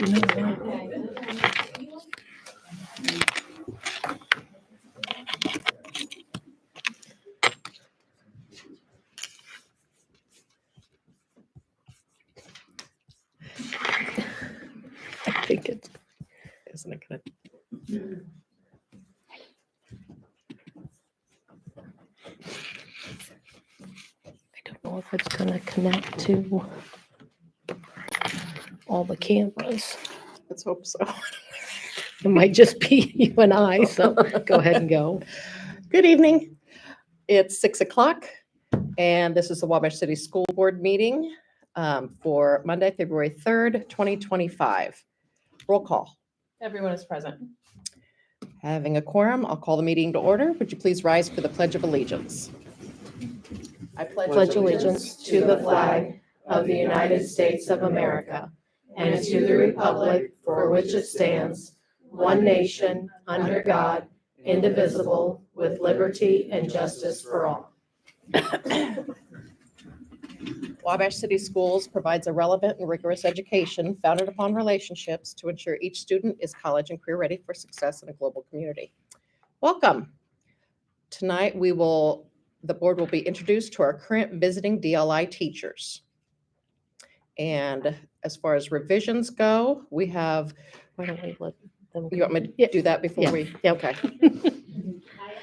I think it's, isn't it gonna? I don't know if it's gonna connect to all the cameras. Let's hope so. It might just be you and I, so go ahead and go. Good evening. It's 6 o'clock, and this is the Wabash City School Board meeting for Monday, February 3rd, 2025. Roll call. Everyone is present. Having a quorum, I'll call the meeting to order. Would you please rise for the Pledge of Allegiance? I Pledge allegiance to the flag of the United States of America and to the republic for which it stands, one nation, under God, indivisible, with liberty and justice for all. Wabash City Schools provides a relevant and rigorous education founded upon relationships to ensure each student is college and career ready for success in a global community. Welcome. Tonight, the board will be introduced to our current visiting DLI teachers. And as far as revisions go, we have, Why don't we let them? you want me to do that before Yeah. we? Yeah. Okay. Hi,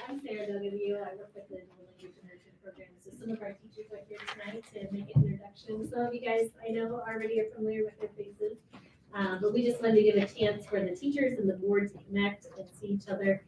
I'm Sarah W. I work with the Dual Language Immersion Program. So some of our teachers are here tonight to make an introduction. Some of you guys I know already are familiar with their faces. But we just wanted to give a chance for the teachers and the board to connect and see each other.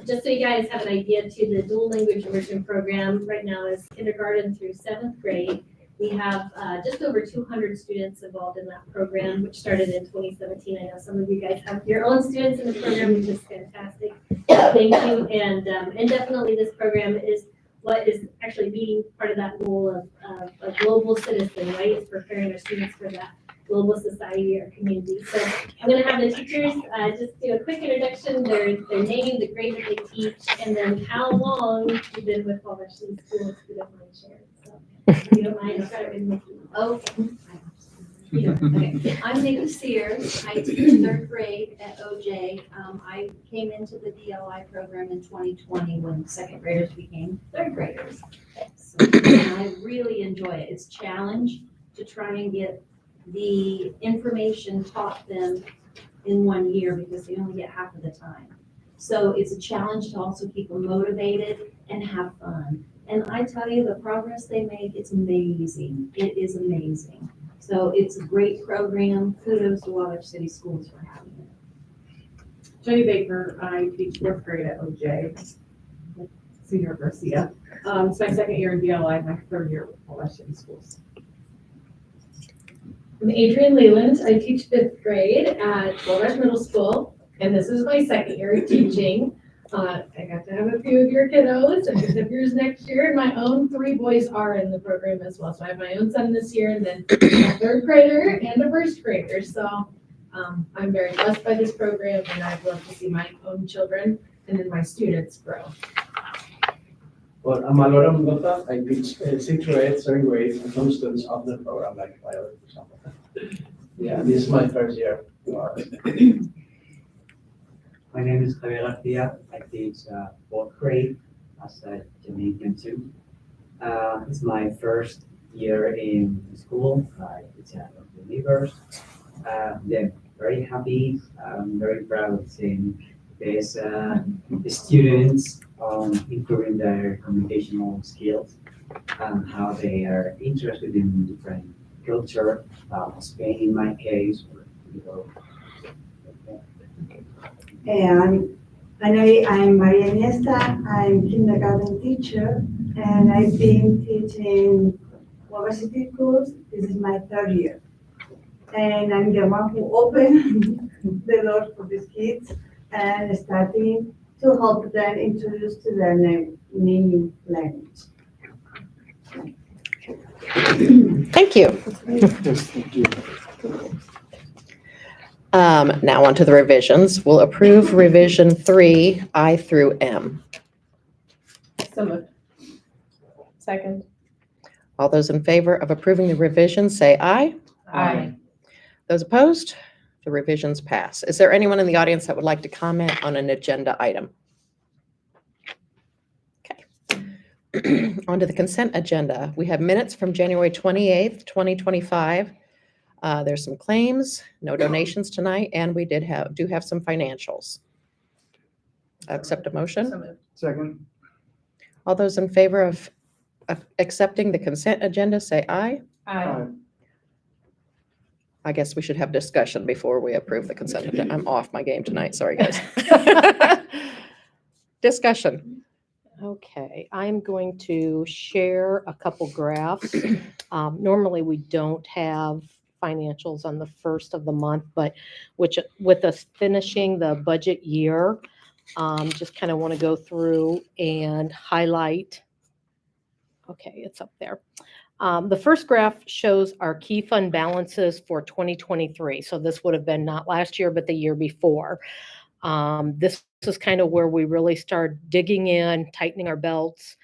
Just so you guys have an idea too, the Dual Language Immersion Program right now is kindergarten through 7th grade. We have just over 200 students involved in that program, which started in 2017. I know some of you guys have your own students in the program, which is fantastic. Thank you. And definitely this program is what is actually being part of that goal of a global citizen, right? It's preparing our students for that global society or community. So I'm going to have the teachers just do a quick introduction, their name, the grade that they teach, and then how long you've been with Wabash City Schools, if you don't mind sharing. So if you don't mind, I'll start with Nikki. Okay. Okay. I'm Nikki Sears. I teach 3rd grade at OJ. I came into the DLI program in 2020 when 2nd graders became 3rd graders. So, and I really enjoy it. It's a challenge to try and get the information taught them in 1 year because they only get half of the time. So it's a challenge to also keep them motivated and have fun. And I tell you, the progress they make, it's amazing. It is amazing. So it's a great program. Kudos to Wabash City Schools for having it. Jenny Baker, I teach 4th grade at OJ, Senior Garcia. It's my 2nd year in DLI, my 3rd year with Wabash City Schools. I'm Adrienne Leland. I teach 5th grade at Wabash Middle School, and this is my 2nd year teaching. I got to have a few of your kiddos, and a of yours next year, and my own 3 boys are in the program as well. So I have my own son this year, and then a 3rd grader and a 1st grader. So I'm very blessed by this program, and I'd love to see my own children and then my students grow. Well, I'm Alvaro Mendoza. I teach 6th grade, 3rd grade, and some students of the program, like Violet, for example. Yeah, this is my 1st year. My name is Javier Garcia. I teach 4th grade as a Jamaican too. It's my 1st year in school. It's a believers. They're very happy. I'm very proud of seeing these students improving their communicational skills and how they are interested in different culture, Spain in my case, or Europe. I'm Maria Iniesta. I'm kindergarten teacher, and I've been teaching Wabash City Schools. This is my 3rd year. And I'm the one who opened the doors for these kids and starting to help them introduce to their new language. Thank you. Now on to the revisions. We'll approve revision 3, I through M. So moved. Second. All those in favor of approving the revisions, say aye. Aye. Those opposed? The revisions pass. Is there anyone in the audience that would like to comment on an agenda item? Okay. On to the consent agenda. We have minutes from January 28th, 2025. There's some claims, no donations tonight, and we do have some financials. Accept a motion? Second. All those in favor of accepting the consent agenda, say aye. I guess we should have discussion before we approve the consent agenda. I'm off my game tonight. Sorry, guys. Discussion. Okay, I'm going to share a couple graphs. Normally, we don't have financials on the first of the month, but with us finishing the budget year, just kind of want to go through and highlight. Okay, it's up there. The first graph shows our key fund balances for 2023. So this would have been not last year, but the year before. This is kind of where we really start digging in, tightening our belts.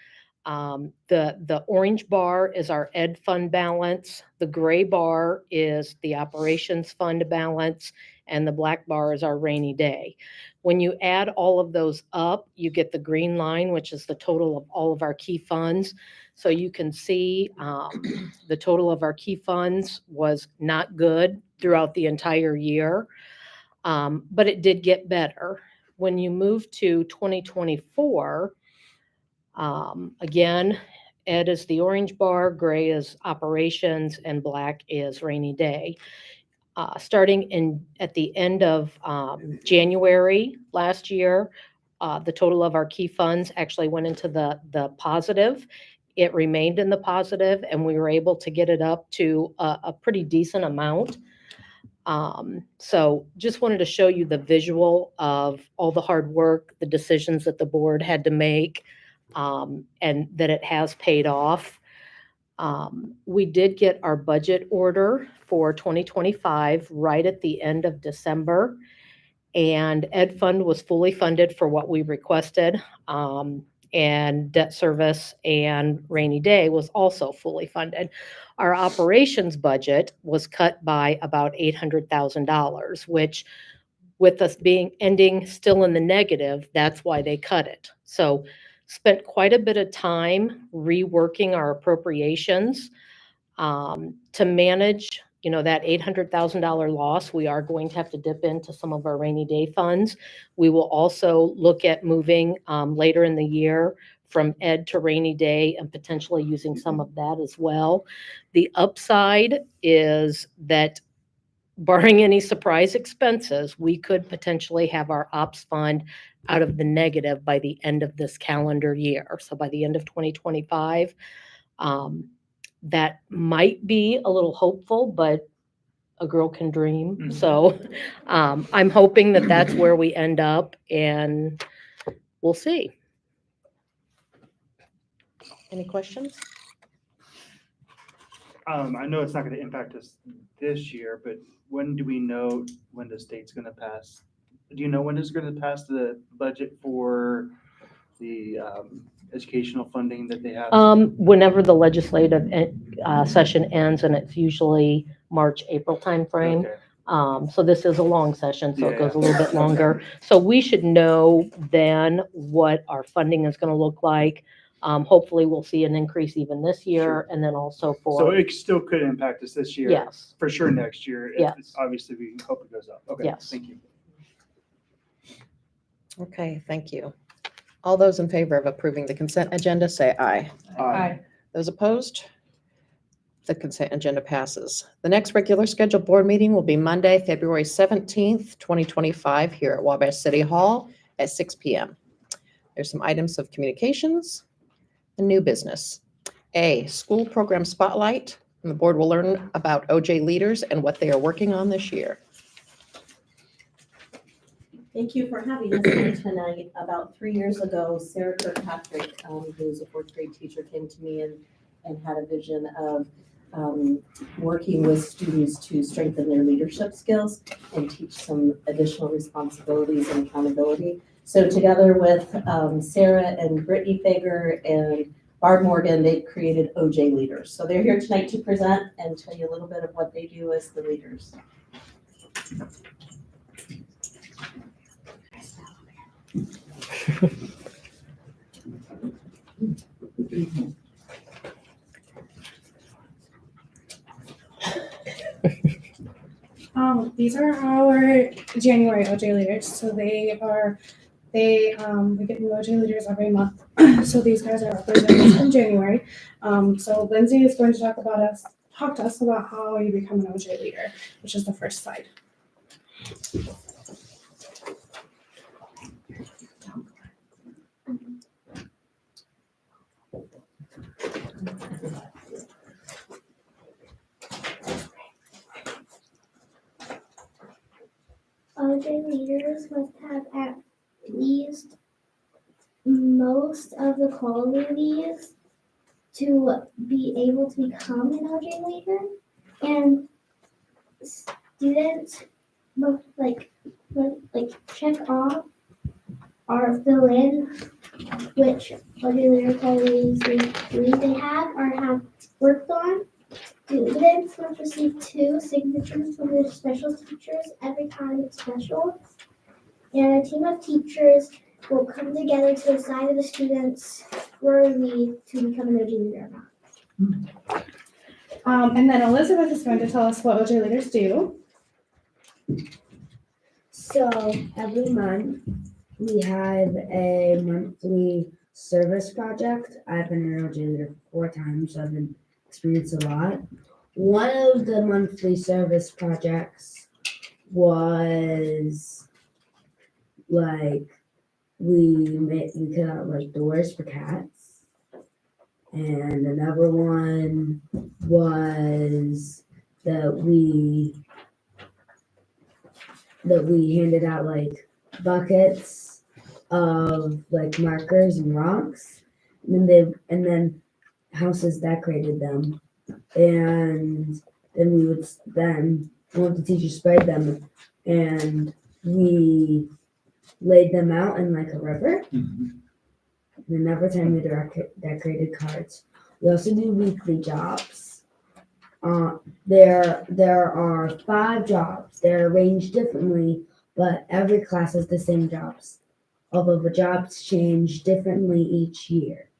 The orange bar is our ed fund balance. The gray bar is the operations fund balance, and the black bar is our rainy day. When you add all of those up, you get the green line, which is the total of all of our key funds. So you can see the total of our key funds was not good throughout the entire year, but it did get better. When you move to 2024, again, ed is the orange bar, gray is operations, and black is rainy day. Starting at the end of January last year, the total of our key funds actually went into the positive. It remained in the positive, and we were able to get it up to a pretty decent amount. So just wanted to show you the visual of all the hard work, the decisions that the board had to make, and that it has paid off. We did get our budget order for 2025 right at the end of December, and Ed Fund was fully funded for what we requested, and debt service and rainy day was also fully funded. Our operations budget was cut by about $800,000, which with us ending still in the negative, that's why they cut it. So spent quite a bit of time reworking our appropriations to manage, that $800,000 loss. We are going to have to dip into some of our rainy day funds. We will also look at moving later in the year from ed to rainy day and potentially using some of that as well. The upside is that barring any surprise expenses, we could potentially have our ops fund out of the negative by the end of this calendar year. So by the end of 2025, that might be a little hopeful, but a girl can dream. Mhm. So I'm hoping that that's where we end up, and we'll see. Any questions? I know it's not going to impact us this year, but when do we know when the state's going to pass? Do you know when it's going to pass the budget for the educational funding that they have? Whenever the legislative session ends, and it's usually March, April timeframe. Okay. So this is a long session, so it Yeah, goes a yeah. little bit longer. So we should know then what our funding is going to look like. Hopefully, we'll see an increase even this year, Sure. and then also So for, it still could impact us this year. yes, For sure next year. Yes. Obviously, we hope it goes up. Okay. Yes. Thank you. Okay, thank you. All those in favor of approving the consent agenda, say aye. Aye. Those opposed? The consent agenda passes. The next regular scheduled board meeting will be Monday, February 17th, 2025, here at Wabash City Hall at 6 p.m. There's some items of communications and new business. A, school program spotlight, and the board will learn about OJ leaders and what they are working on this year. Thank you for having us here tonight. About 3 years ago, Sarah Kirkpatrick, who's a fourth grade teacher, came to me and had a vision of working with students to strengthen their leadership skills and teach some additional responsibilities and accountability. So together with Sarah and Brittany Fager and Barb Morgan, they've created OJ Leaders. So they're here tonight to present and tell you a little bit of what they do as the leaders. These are our January OJ leaders. So we get new OJ leaders every month. So these guys are representatives from January. So Lindsay is going to talk to us about how you become an OJ leader, which is the first slide. OJ leaders must have at least most of the qualities to be able to become an OJ leader, and students must check off or fill in which OJ leader qualities they believe they have or have worked on. Students must receive 2 signatures from their special teachers every time it's special. And a team of teachers will come together to decide if the students worthy to become an OJ leader or not. And then Elizabeth is going to tell us what OJ leaders do. So every month we have a monthly service project. I've been an OJ leader 4 times, so I've been experienced a lot. One of the monthly service projects was like we cut out like doors for cats, and another one was that we handed out like buckets of like markers and rocks, and then houses decorated them, and then one of the teachers sprayed them, and we laid them out in like a river. And another time we decorated cards. We also do weekly jobs. There are 5 jobs. They're arranged differently, but every class has the same jobs, although the jobs change differently each year.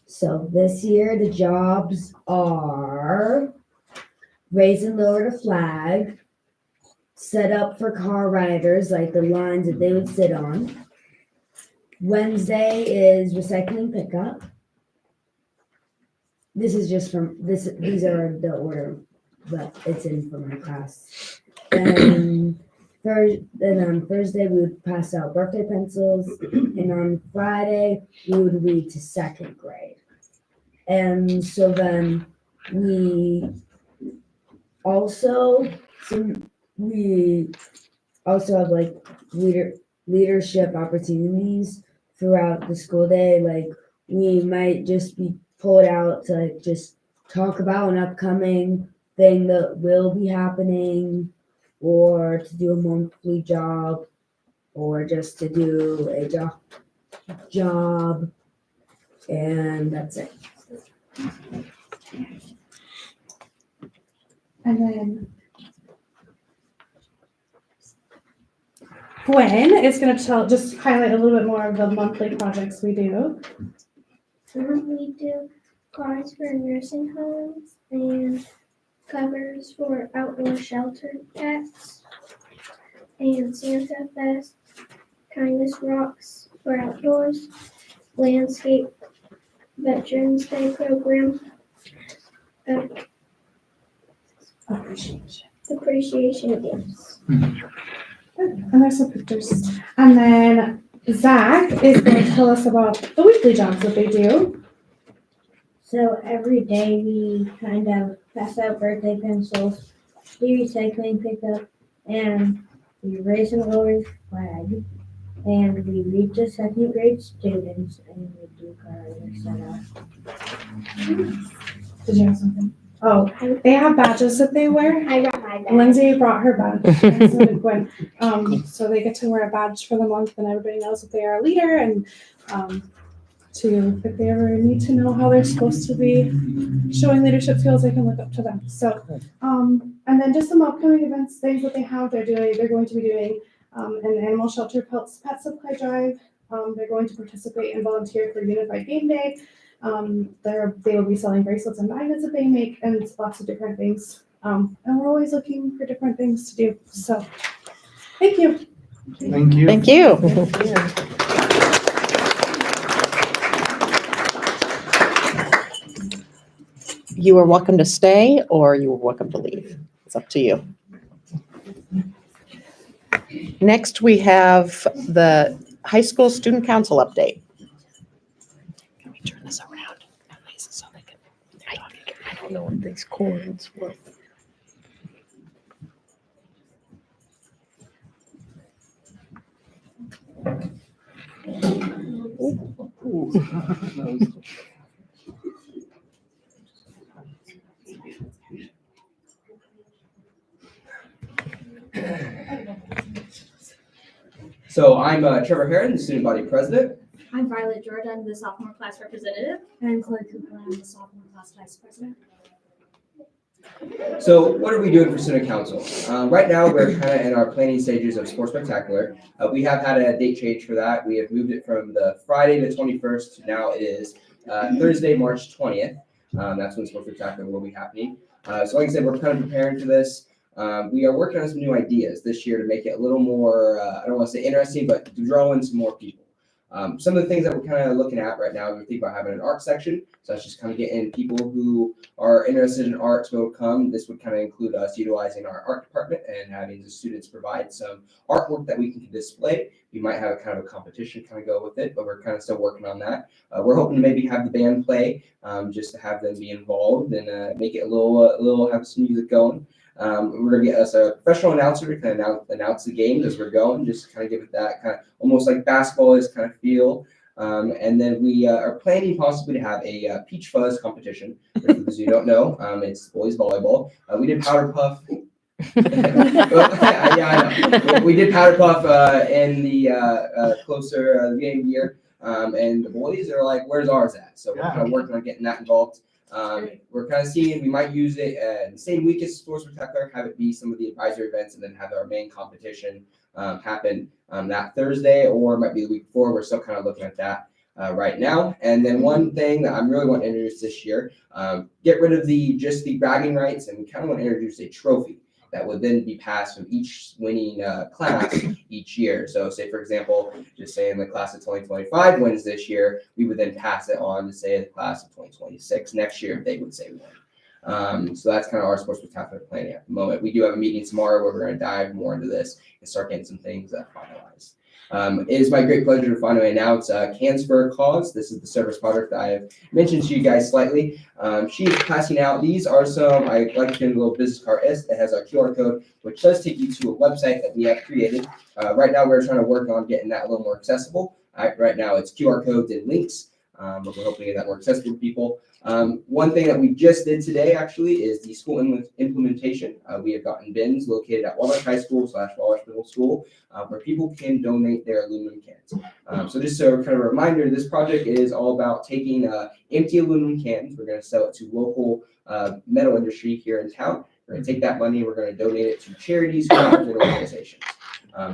So this year the jobs are raise and lower the flag, set up for car riders, like the lines that they would sit on. Wednesday is recycling pickup. This is just from this. These are the order, but it's in for my class. Then on Thursday we would pass out birthday pencils, and on Friday we would read to 2nd grade. And so then we also have like leadership opportunities throughout the school day. Like we might just be pulled out to like just talk about an upcoming thing that will be happening, or to do a monthly job, or just to do a job, and that's it. And then Gwen is going to just highlight a little bit more of the monthly projects we do. We do cards for nursing homes and covers for outdoor shelter cats, and Santa Fest, kindness rocks for outdoors, landscape, Veterans Day program, appreciation gifts. And there's some pictures. And then Zach is going to tell us about the weekly jobs that they do. So every day we kind of pass out birthday pencils, do recycling pickup, and we raise and lower the flag, and we read to 2nd grade students, and we do card setup. Did you have something? Oh, they have badges that they wear. I got my badge. Lindsay brought her badge. And so did Gwen. So they get to wear a badge for the month, and everybody knows that they are a leader. And to, if they ever need to know how they're supposed to be showing leadership skills, they can look up to them. So, and then just some upcoming events, things that they're going to be doing an animal shelter pet supply drive. They're going to participate and volunteer for Unified Game Day. They will be selling bracelets and magnets that they make and lots of different things. And we're always looking for different things to do. So, thank you. Thank you. Thank you. You are welcome to stay or you are welcome to leave. It's up to you. Next, we have the high school student council update. Let me turn this around. So they can, I don't know what these cords were. So I'm Trevor Heron, the student body president. I'm Violet George, I'm the sophomore class representative. And I'm Chloe Cooper, I'm the sophomore class vice president. So what are we doing for student council? Right now, we're kind of in our planning stages of Sports Spectacular. We have had a date change for that. We have moved it from the Friday the 21st to now it is Thursday, March 20th. That's when Sports Spectacular will be happening. So like I said, we're kind of preparing for this. We are working on some new ideas this year to make it a little more, I don't want to say interesting, but to draw in some more people. Some of the things that we're kind of looking at right now, we think about having an art section. So that's just kind of getting people who are interested in art to come. This would kind of include us utilizing our art department and having the students provide some artwork that we can display. We might have a kind of a competition kind of go with it, but we're kind of still working on that. We're hoping to maybe have the band play, just to have them be involved and make it a little have some music going. We're gonna get us a professional announcer to kind of announce the games as we're going, just to kind of give it that kind of almost like basketball is kind of feel. And then we are planning possibly to have a peach fuzz competition. For those who don't know, it's boys volleyball. We did powder puff. Yeah, I know. We did powder puff in the closer the beginning of the year, and the boys are like, "Where's ours at?" So we're kind of working on getting that involved. We're kind of seeing we might use it the same week as Sports Spectacular, have it be some of the advisory events, and then have our main competition happen that Thursday, or it might be the week before. We're still kind of looking at that right now. And then one thing that I'm really want to introduce this year, get rid of just the bragging rights, and we kind of want to introduce a trophy that would then be passed from each winning class each year. So say, for example, just saying the class of 2025 wins this year, we would then pass it on to say the class of 2026 next year, they would say win. So that's kind of our Sports Spectacular planning at the moment. We do have a meeting tomorrow where we're going to dive more into this and start getting some things finalized. It is my great pleasure to finally announce Cans for a Cause. This is the service product I have mentioned to you guys slightly. She is passing out. These are some, I like to do a little business card. It has a QR code, which does take you to a website that we have created. Right now, we're trying to work on getting that a little more accessible. Right now, it's QR codes and links, but we're hoping to get that more accessible to people. One thing that we just did today actually is the school implementation. We have gotten bins located at Wabash High School / Wabash Middle School where people can donate their aluminum cans. So just so kind of a reminder, this project is all about taking empty aluminum cans. We're going to sell it to local metal industry here in town. We're going to take that money and we're going to donate it to charities and organizations.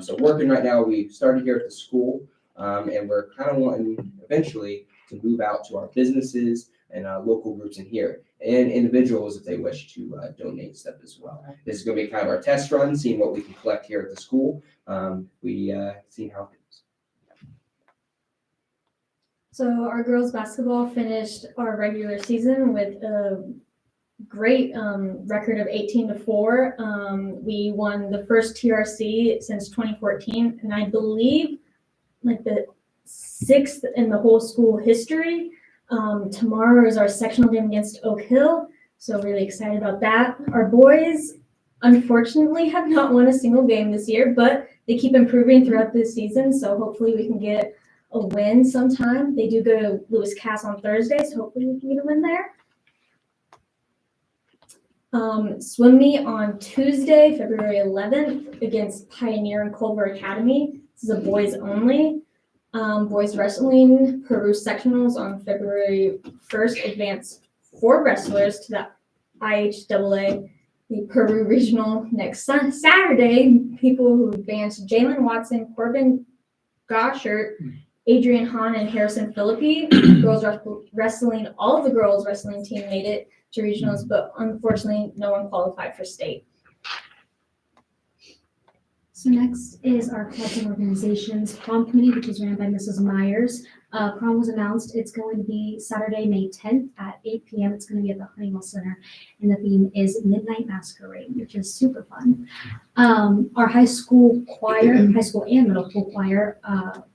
So working right now, we started here at the school and we're kind of wanting eventually to move out to our businesses and local groups in here, and individuals if they wish to donate stuff as well. This is going to be kind of our test run, seeing what we can collect here at the school. We see how it goes. So our girls basketball finished our regular season with a great record of 18-4. We won the first TRC since 2014, and I believe like the 6th in the whole school history. Tomorrow is our sectional game against Oak Hill, so really excited about that. Our boys, unfortunately, have not won a single game this year, but they keep improving throughout the season, so hopefully we can get a win sometime. They do go to Lewis Cass on Thursday, so hopefully we can get a win there. Swim meet on Tuesday, February 11th against Pioneer and Culver Academy. This is a boys only. Boys wrestling Peru sectionals on February 1st advanced 4 wrestlers to the IHAA. The Peru regional next Saturday, people who advanced Jalen Watson, Corbin Goshert, Adrian Hahn, and Harrison Philippi. Girls wrestling, all of the girls wrestling team made it to regionals, but unfortunately no one qualified for state. So next is our clubs and organizations prom committee, which is ran by Mrs. Myers. Prom was announced. It's going to be Saturday, May 10th at 8 p.m. It's going to be at the Honeywell Center, and the theme is Midnight Masquerade, which is super fun. Our high school choir, high school and middle school choir,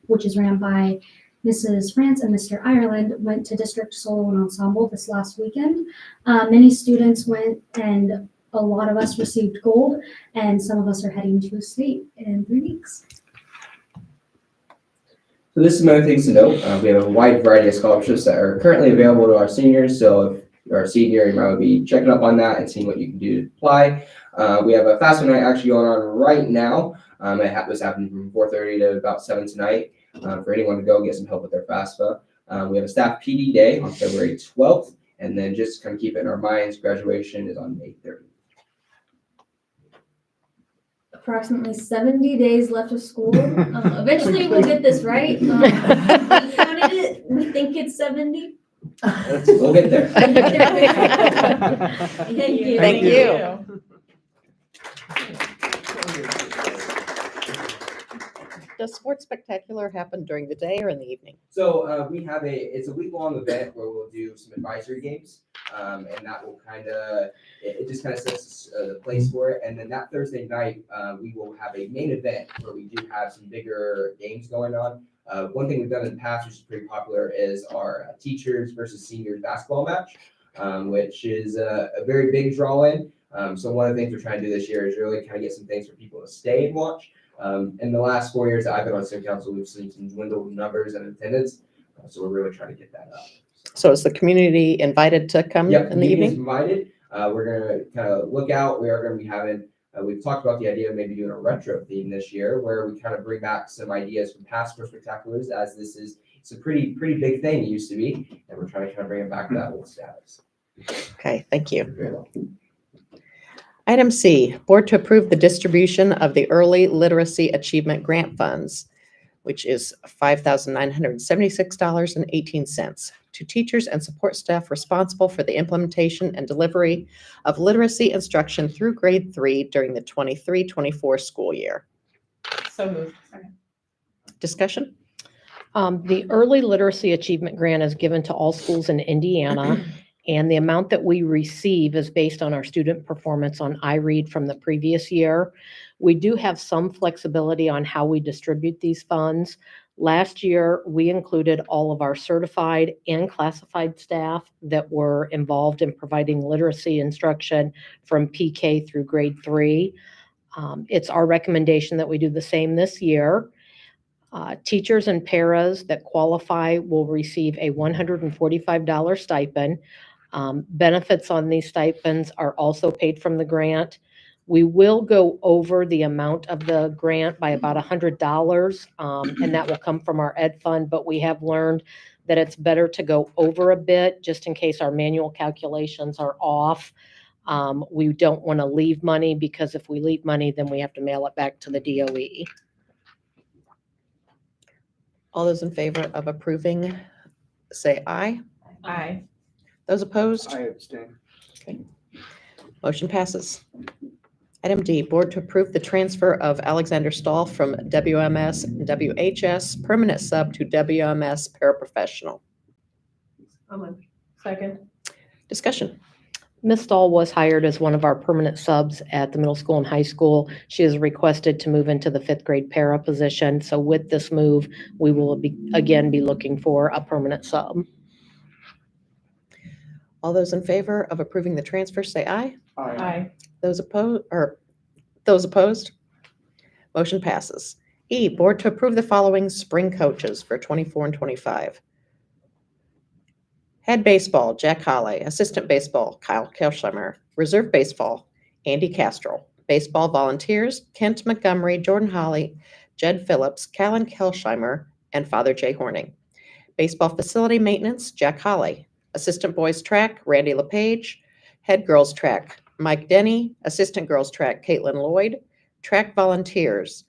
which is ran by Mrs. France and Mr. Ireland, went to District Solo and Ensemble this last weekend. Many students went, and a lot of us received gold, and some of us are heading to state in 3 weeks. So this is some other things to note. We have a wide variety of scholarships that are currently available to our seniors. So if you're a senior, you might be checking up on that and seeing what you can do to apply. We have a FAFSA night actually going on right now. It was happening from 4:30 to about 7 tonight for anyone to go get some help with their FAFSA. We have a staff PD day on February 12th. And then just kind of keep it in our minds, graduation is on May 30th. Approximately 70 days left of school. Eventually we'll get this right. We counted it. We think it's 70. We'll get there. Thank you. Thank you. Does Sports Spectacular happen during the day or in the evening? So we have it's a week-long event where we'll do some advisory games, and that will it just kind of sets the place for it. And then that Thursday night, we will have a main event where we do have some bigger games going on. One thing we've done in the past, which is pretty popular, is our teachers versus seniors basketball match, which is a very big draw-in. So one of the things we're trying to do this year is really kind of get some things for people to stay and watch. In the last 4 years that I've been on city council, we've seen some dwindled numbers and attendance. So we're really trying to get that up. So is the community invited to come Yep, in the evening? invited. We're going to kind of look out. We are going to be having, we've talked about the idea of maybe doing a retro theme this year where we kind of bring back some ideas from past Sports Spectaculars, as it's a pretty big thing it used to be. And we're trying to kind of bring it back to that old status. Okay, thank you. Item C, board to approve the distribution of the Early Literacy Achievement Grant Funds, which is $5,976.18 to teachers and support staff responsible for the implementation and delivery of literacy instruction through grade 3 during the 23-24 school year. So moved. Discussion? The Early Literacy Achievement Grant is given to all schools in Indiana, and the amount that we receive is based on our student performance on iRead from the previous year. We do have some flexibility on how we distribute these funds. Last year, we included all of our certified and classified staff that were involved in providing literacy instruction from PK through grade 3. It's our recommendation that we do the same this year. Teachers and paras that qualify will receive a $145 stipend. Benefits on these stipends are also paid from the grant. We will go over the amount of the grant by about $100, and that will come from our ed fund, but we have learned that it's better to go over a bit just in case our manual calculations are off. We don't want to leave money, because if we leave money, then we have to mail it back to the DOE. All those in favor of approving, say aye. Aye. Those opposed? I abstain. Okay. Motion passes. Item D, board to approve the transfer of Alexander Stahl from WMS WHS permanent sub to WMS paraprofessional. Second. Discussion. Ms. Stahl was hired as one of our permanent subs at the middle school and high school. She has requested to move into the 5th grade para position. So with this move, we will again be looking for a permanent sub. All those in favor of approving the transfer, say aye. Aye. Those opposed? Motion passes. E, board to approve the following spring coaches for 24 and 25. Head baseball, Jack Holley. Assistant baseball, Kyle Kelsheimer. Reserve baseball, Andy Castro. Baseball volunteers, Kent Montgomery, Jordan Holley, Jed Phillips, Callan Kelsheimer, and Father Jay Horning. Baseball facility maintenance, Jack Holly. Assistant boys track, Randy LePage. Head girls track, Mike Denny. Assistant girls track, Caitlin Lloyd. Track volunteers,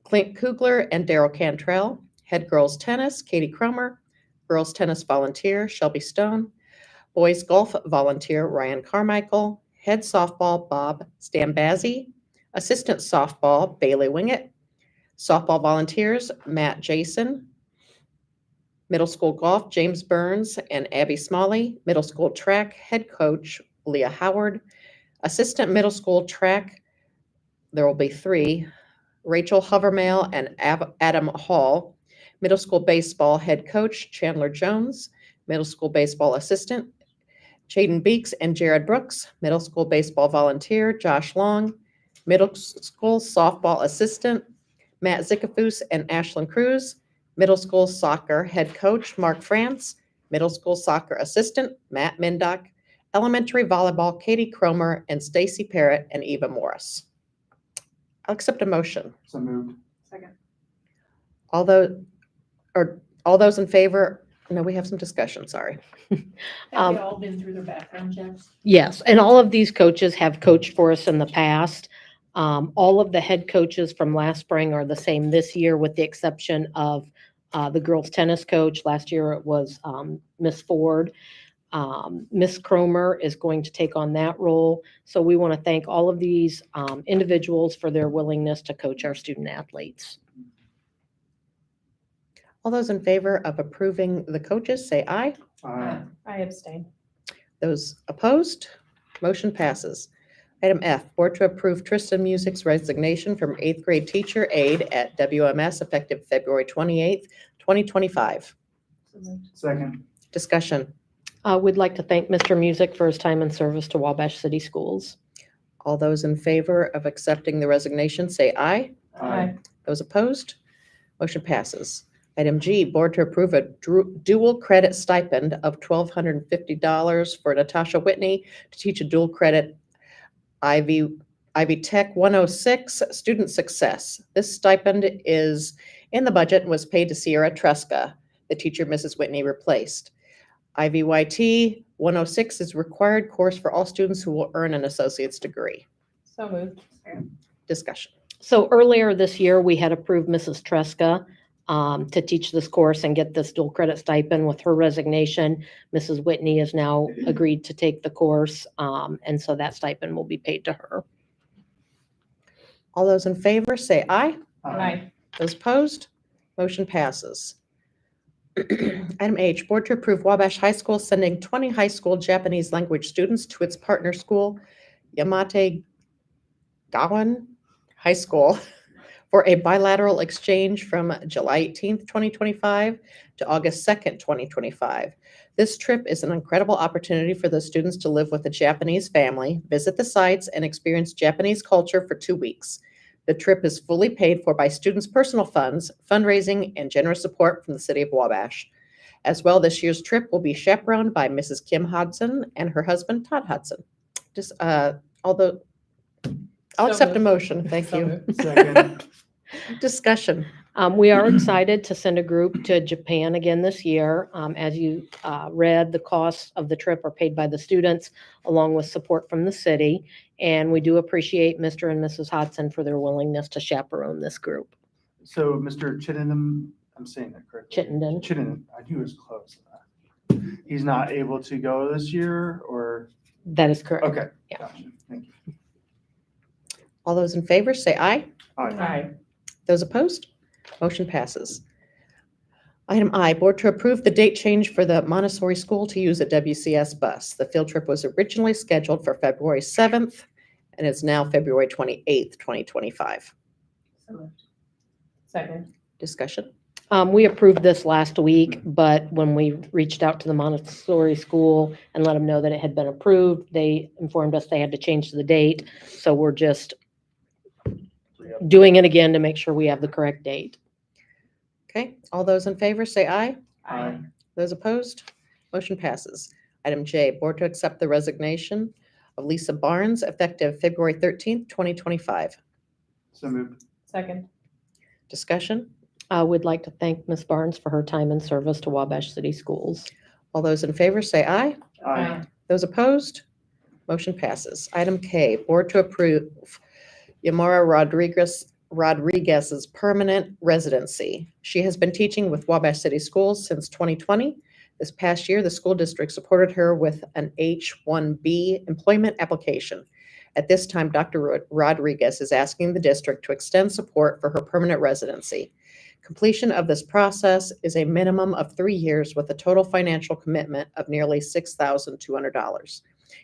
Clint Kugler and Daryl Cantrell. Head girls tennis, Katie Cromer. Girls tennis volunteer, Shelby Stone. Boys golf volunteer, Ryan Carmichael. Head softball, Bob Stambazzi. Assistant softball, Bailey Wingett. Softball volunteers, Matt Jason. Middle school golf, James Burns and Abby Smalley. Middle school track, head coach, Leah Howard. Assistant middle school track, there will be 3, Rachel Hovermail and Adam Hall. Middle school baseball, head coach, Chandler Jones. Middle school baseball assistant, Jaden Beeks and Jared Brooks. Middle school baseball volunteer, Josh Long. Middle school softball assistant, Matt Zickafus and Ashlyn Cruz. Middle school soccer head coach, Mark France. Middle school soccer assistant, Matt Mindock. Elementary volleyball, Katie Cromer and Stacy Parrott and Eva Morris. I'll accept a motion. So moved. Second. All those in favor? No, we have some discussion, sorry. Have they all been through their background checks? Yes, and all of these coaches have coached for us in the past. All of the head coaches from last spring are the same this year, with the exception of the girls' tennis coach. Last year it was Miss Ford. Miss Cromer is going to take on that role. So we want to thank all of these individuals for their willingness to coach our student athletes. All those in favor of approving the coaches, say aye. Aye. I abstain. Those opposed, motion passes. Item F, board to approve Tristan Music's resignation from 8th grade teacher aide at WMS effective February 28th, 2025. Second. Discussion. We'd like to thank Mr. Music for his time and service to Wabash City Schools. All those in favor of accepting the resignation, say aye. Aye. Those opposed, motion passes. Item G, board to approve a dual credit stipend of $1,250 for Natasha Whitney to teach a dual credit Ivy Tech 106 Student Success. This stipend is in the budget and was paid to Sierra Tresca, the teacher Mrs. Whitney replaced. IVYT 106 is a required course for all students who will earn an associate's degree. So moved. Discussion. So earlier this year, we had approved Mrs. Tresca to teach this course and get this dual credit stipend. With her resignation, Mrs. Whitney has now agreed to take the course, and so that stipend will be paid to her. All those in favor say aye. Aye. Those opposed, motion passes. Item H, board to approve Wabash High School sending 20 high school Japanese language students to its partner school, Yamate Gawan High School, for a bilateral exchange from July 18th, 2025 to August 2nd, 2025. This trip is an incredible opportunity for the students to live with a Japanese family, visit the sites, and experience Japanese culture for 2 weeks. The trip is fully paid for by students' personal funds, fundraising, and generous support from the city of Wabash. As well, this year's trip will be chaperoned by Mrs. Kim Hodson and her husband, Todd Hodson. I'll accept a motion. Thank you. Second. Discussion. We are excited to send a group to Japan again this year. As you read, the costs of the trip are paid by the students along with support from the city. And we do appreciate Mr. and Mrs. Hodson for their willingness to chaperone this group. So Mr. Chittenden, I'm saying that correctly. Chittenden. Chittenden, I knew it was close. He's not able to go this year, or? That is correct. Okay. Yeah. Gotcha. Thank you. All those in favor say aye. Aye. Those opposed? Motion passes. Item I, board to approve the date change for the Montessori school to use a WCS bus. The field trip was originally scheduled for February 7th and is now February 28th, 2025. So moved. Second. Discussion. We approved this last week, but when we reached out to the Montessori school and let them know that it had been approved, they informed us they had to change the date. So we're just doing it again to make sure we have the correct date. Okay, all those in favor say aye. Aye. Those opposed? Motion passes. Item J, board to accept the resignation of Lisa Barnes effective February 13th, 2025. So moved. Second. Discussion. We'd like to thank Ms. Barnes for her time and service to Wabash City Schools. All those in favor say aye. Aye. Those opposed? Motion passes. Item K, board to approve Yamara Rodriguez's permanent residency. She has been teaching with Wabash City Schools since 2020. This past year, the school district supported her with an H-1B employment application. At this time, Dr. Rodriguez is asking the district to extend support for her permanent residency. Completion of this process is a minimum of 3 years with a total financial commitment of nearly $6,200.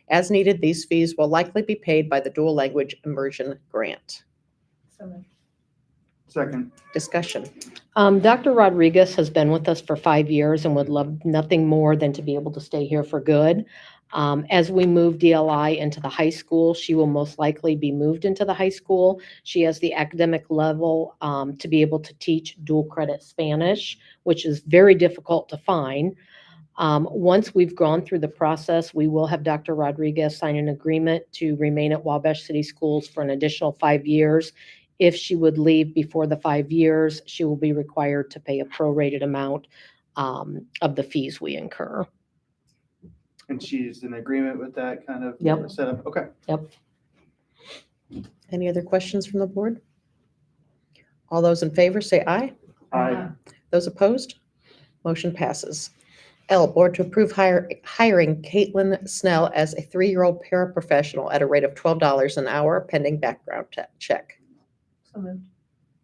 As needed, these fees will likely be paid by the dual language immersion grant. Second. Discussion. Dr. Rodriguez has been with us for 5 years and would love nothing more than to be able to stay here for good. As we move DLI into the high school, she will most likely be moved into the high school. She has the academic level to be able to teach dual credit Spanish, which is very difficult to find. Once we've gone through the process, we will have Dr. Rodriguez sign an agreement to remain at Wabash City Schools for an additional 5 years. If she would leave before the 5 years, she will be required to pay a prorated amount of the fees we incur. And she's in agreement with that kind of Yep. setup? Okay. Yep. Any other questions from the board? All those in favor say aye. Aye. Those opposed? Motion passes. L, board to approve hiring Caitlin Snell as a 3-year-old paraprofessional at a rate of $12 an hour pending background check. So moved.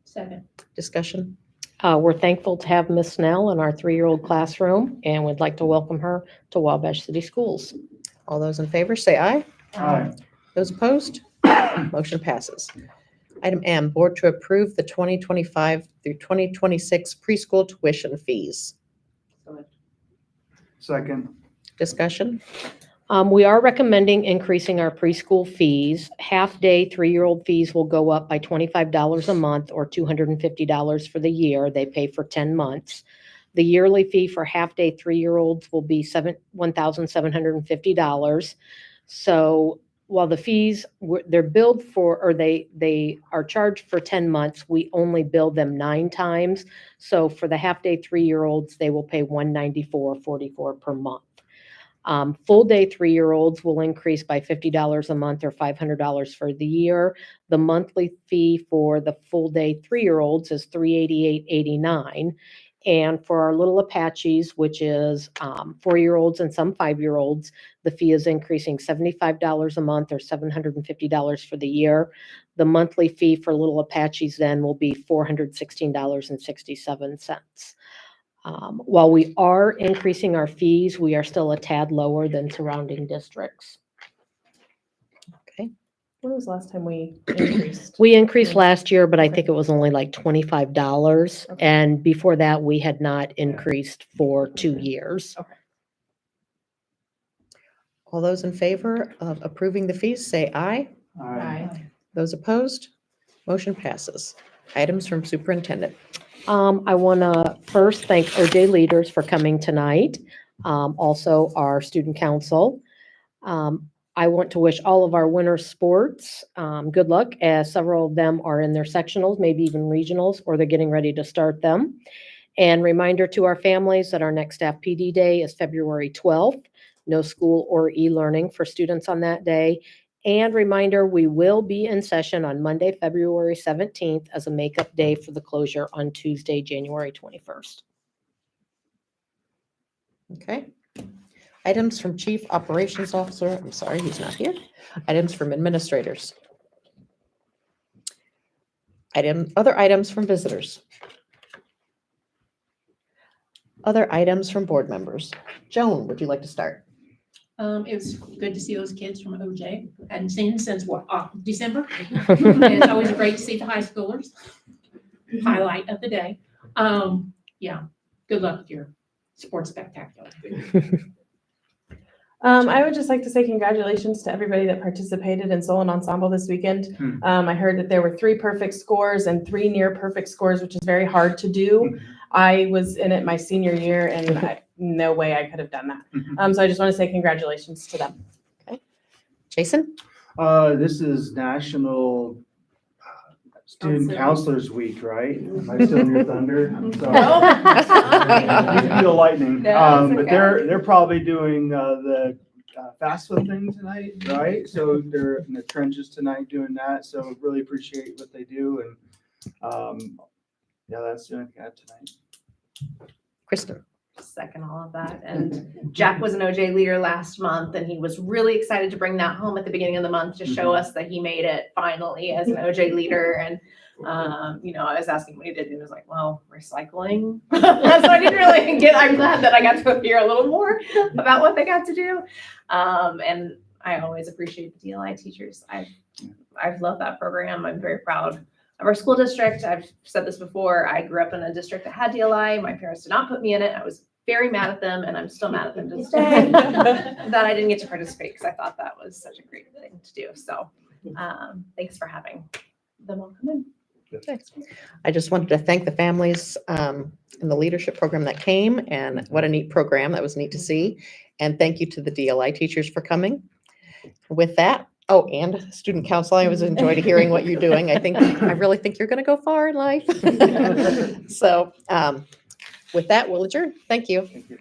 Second. Discussion. We're thankful to have Miss Snell in our 3-year-old classroom and would like to welcome her to Wabash City Schools. All those in favor say aye. Aye. Those opposed? Motion passes. Item M, board to approve the 2025 through 2026 preschool tuition fees. So moved. Second. Discussion. We are recommending increasing our preschool fees. Half-day 3-year-old fees will go up by $25 a month or $250 for the year. They pay for 10 months. The yearly fee for half-day 3-year-olds will be $1,750. So while the fees, they're billed for, or they are charged for 10 months, we only bill them 9 times. So for the half-day 3-year-olds, they will pay $194.44 per month. Full day 3-year-olds will increase by $50 a month or $500 for the year. The monthly fee for the full day 3-year-olds is $388.89. And for our little Apaches, which is 4-year-olds and some 5-year-olds, the fee is increasing $75 a month or $750 for the year. The monthly fee for little Apaches then will be $416.67. While we are increasing our fees, we are still a tad lower than surrounding districts. Okay. When was the last time we increased? We increased last year, but I think it was only like $25. Okay. And before that, we had not increased for 2 years. Okay. All those in favor of approving the fees say aye. Aye. Those opposed? Motion passes. Items from superintendent. I want to first thank OJ leaders for coming tonight. Also our student council. I want to wish all of our winter sports good luck, as several of them are in their sectionals, maybe even regionals, or they're getting ready to start them. And reminder to our families that our next staff PD day is February 12th. No school or e-learning for students on that day. And reminder, we will be in session on Monday, February 17th as a makeup day for the closure on Tuesday, January 21st. Okay. Items from Chief Operations Officer. I'm sorry, he's not here. Items from administrators. Other items from visitors. Other items from board members. Joan, would you like to start? It was good to see those kids from OJ. Hadn't seen them since what, December? And it's always great to see the high schoolers. Highlight of the day. Yeah, good luck with your sports spectacular. I would just like to say congratulations to everybody that participated in Solon Ensemble this weekend. I heard that there were 3 perfect scores and 3 near perfect scores, which is very hard to do. I was in it my senior year and no way I could have done that. So I just want to say congratulations to them. Okay. Jason? This is National Student Counselors Week, right? Am I still in your thunder? I'm sorry. No. You can feel lightning. No, it's But okay. they're probably doing the FAFSA thing tonight, right? So they're in the trenches tonight doing that. So really appreciate what they do. And yeah, that's the only thing I have tonight. Kristen. Second all of that. And Jack was an OJ leader last month, and he was really excited to bring that home at the beginning of the month to show us that he made it finally as an OJ leader. And I was asking what he did, and he was like, well, recycling. So I didn't really I'm glad that I got to hear a little more about what they got to do. And I always appreciate the DLI teachers. I've loved that program. I'm very proud of our school district. I've said this before. I grew up in a district that had DLI. My parents did not put me in it. I was very mad at them, and I'm still mad at them to this day that I didn't get to participate because I thought that was such a great thing to do. So thanks for having them all come in. I just wanted to thank the families in the leadership program that came, and what a neat program. That was neat to see. And thank you to the DLI teachers for coming. With that, oh, and student council, I was enjoyed hearing what you're doing. I really think you're going to go far in life. So with that, we'll adjourn. Thank you. Thank you.